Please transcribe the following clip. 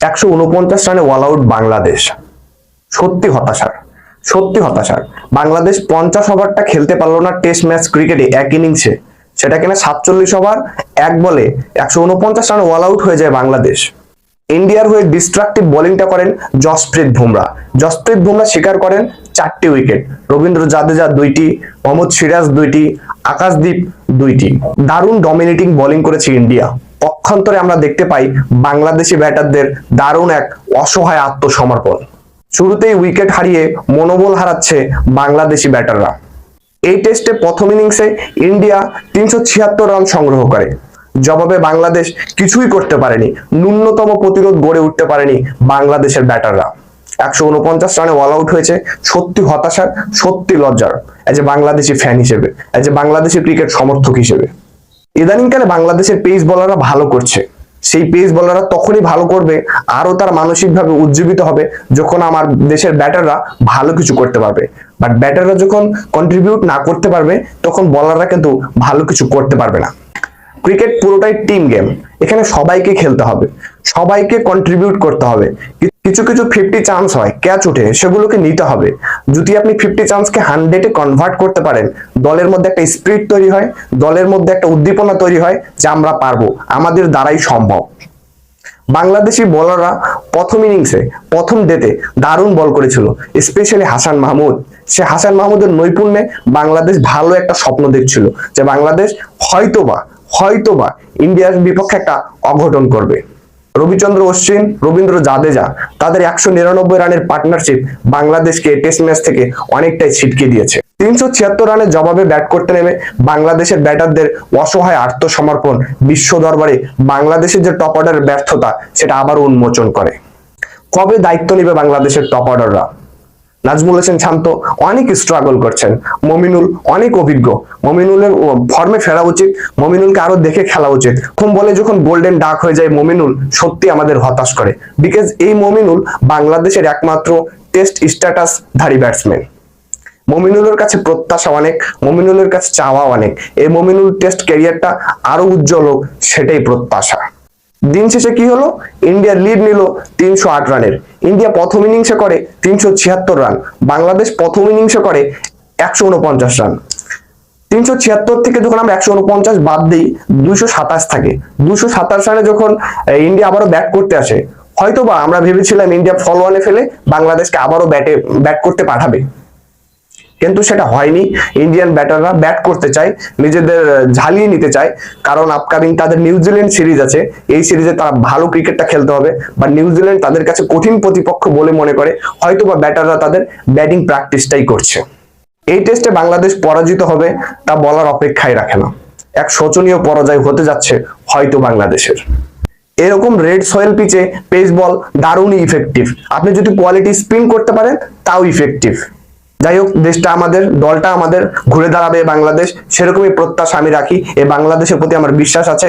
149 রানে all out Bangladesh. সত্যি হতাশার, সত্যি হতাশার। বাংলাদেশ 50 ওভারটা খেলতে পারলো না টেস্ট ম্যাচ ক্রিকেটে এক ইনিংসে, সেটা কিনা 47 ওভার এক বলে 149 রানে অল আউট হয়ে যায় বাংলাদেশ। ইন্ডিয়ার হয়ে ডিস্ট্রাকটিভ বোলিংটা করেন জসপ্রীত বুমরা। জসপ্রীত বুমরা শিকার করেন 4টি উইকেট, রবীন্দ্র জাদেজা 2টি, মোহাম্মদ সিরাজ 2টি, আকাশদীপ 2টি। দারুণ ডমিনেটিং বোলিং করেছে ইন্ডিয়া। পক্ষান্তরে আমরা দেখতে পাই বাংলাদেশি ব্যাটারদের দারুণ এক অসহায় আত্মসমর্পণ। শুরুতেই উইকেট হারিয়ে মনোবল হারাচ্ছে বাংলাদেশি ব্যাটাররা। এই টেস্টে প্রথম ইনিংসে ইন্ডিয়া 376 রান সংগ্রহ করে, জবাবে বাংলাদেশ কিছুই করতে পারেনি, ন্যূনতম প্রতিরোধ গড়ে উঠতে পারেনি বাংলাদেশের ব্যাটাররা। 149 রানে অল আউট হয়েছে। সত্যি হতাশার, সত্যি লজ্জার এজ এ বাংলাদেশি ফ্যান হিসেবে, এজ এ বাংলাদেশি ক্রিকেট সমর্থক হিসেবে। ইদানিংকালে বাংলাদেশের পেস বোলাররা ভালো করছে। সেই পেস বোলাররা তখনই ভালো করবে, আরো তারা মানসিকভাবে উজ্জীবিত হবে যখন আমার দেশের ব্যাটাররা ভালো কিছু করতে পারবে। বাট ব্যাটাররা যখন কন্ট্রিবিউট না করতে পারবে তখন বোলাররা কিন্তু ভালো কিছু করতে পারবে না। ক্রিকেট পুরোটাই টিম গেম, এখানে সবাইকে খেলতে হবে, সবাইকে কন্ট্রিবিউট করতে হবে। কিছু কিছু 50 চান্স হয় ক্যাচ ওঠে, সেগুলোকে নিতে হবে। যদি আপনি 50 চান্সকে 100-এ কনভার্ট করতে পারেন, দলের মধ্যে একটা স্পিরিট তৈরি হয়, দলের মধ্যে একটা উদ্দীপনা তৈরি হয় যে আমরা পারবো, আমাদের দ্বারাই সম্ভব। বাংলাদেশি বোলাররা প্রথম ইনিংসে প্রথম ডেতে দারুণ বল করেছিল, স্পেশালি হাসান মাহমুদ। সে হাসান মাহমুদের নৈপুণ্যে বাংলাদেশ ভালো একটা স্বপ্ন দেখছিল যে বাংলাদেশ হয়তোবা ইন্ডিয়ার বিপক্ষে একটা অঘটন করবে। রবিচন্দ্র অশ্বিন, রবীন্দ্র জাদেজা তাদের 199 রানের পার্টনারশিপ বাংলাদেশকে টেস্ট ম্যাচ থেকে অনেকটাই ছিটকে দিয়েছে। 376 রানের জবাবে ব্যাট করতে নেমে বাংলাদেশের ব্যাটারদের অসহায় আত্মসমর্পণ বিশ্ব দরবারে বাংলাদেশের যে টপ অর্ডারের ব্যর্থতা সেটা আবার উন্মোচন করে। কবে দায়িত্ব নেবে বাংলাদেশের টপ অর্ডাররা? নাজমুল হোসেন শান্ত অনেক স্ট্রাগল করছেন, মমিনুল অনেক অভিজ্ঞ, মমিনুলের ফর্মে ফেরা উচিত, মমিনুলকে আরো দেখে খেলা উচিত। প্রথম বলে যখন গোল্ডেন ডাক হয়ে যায় মমিনুল, সত্যি আমাদের হতাশ করে, বিকজ এই মমিনুল বাংলাদেশের একমাত্র টেস্ট স্ট্যাটাসধারী ব্যাটসম্যান। মমিনুলের কাছে প্রত্যাশা অনেক, মমিনুলের কাছে চাওয়া অনেক। এই মমিনুল টেস্ট ক্যারিয়ারটা আরো উজ্জ্বল হোক, সেটাই প্রত্যাশা। দিন শেষে কি হলো? ইন্ডিয়ার লিড নিল 308 রানের। ইন্ডিয়া প্রথম ইনিংসে করে 376 রান, বাংলাদেশ প্রথম ইনিংসে করে 149 রান। 376 থেকে যখন আমরা 149 বাদ দিই, 227 থাকে। 227 রানে যখন ইন্ডিয়া আবারও ব্যাট করতে আসে, হয়তোবা আমরা ভেবেছিলাম ইন্ডিয়া ফলোয়ানে ফেলে বাংলাদেশকে আবারও ব্যাট করতে পাঠাবে, কিন্তু সেটা হয়নি। ইন্ডিয়ান ব্যাটাররা ব্যাট করতে চায়, নিজেদের ঝালিয়ে নিতে চায়, কারণ আপকামিং তাদের নিউজিল্যান্ড সিরিজ আছে। এই সিরিজে তারা ভালো ক্রিকেটটা খেলতে হবে, বা নিউজিল্যান্ড তাদের কাছে কঠিন প্রতিপক্ষ বলে মনে করে হয়তোবা ব্যাটাররা তাদের ব্যাটিং প্র্যাকটিসটাই করছে। এই টেস্টে বাংলাদেশ পরাজিত হবে তা বলার অপেক্ষায় রাখে না। এক শোচনীয় পরাজয় হতে যাচ্ছে হয়তো বাংলাদেশের। এরকম রেড সয়েল পিচে পেস বল দারুণই ইফেক্টিভ, আপনি যদি কোয়ালিটি স্পিন করতে পারেন তাও ইফেক্টিভ। যাই হোক, দেশটা আমাদের, দলটা আমাদের, ঘুরে দাঁড়াবে বাংলাদেশ, সেরকমই প্রত্যাশা আমি রাখি। এই বাংলাদেশের প্রতি আমার বিশ্বাস আছে।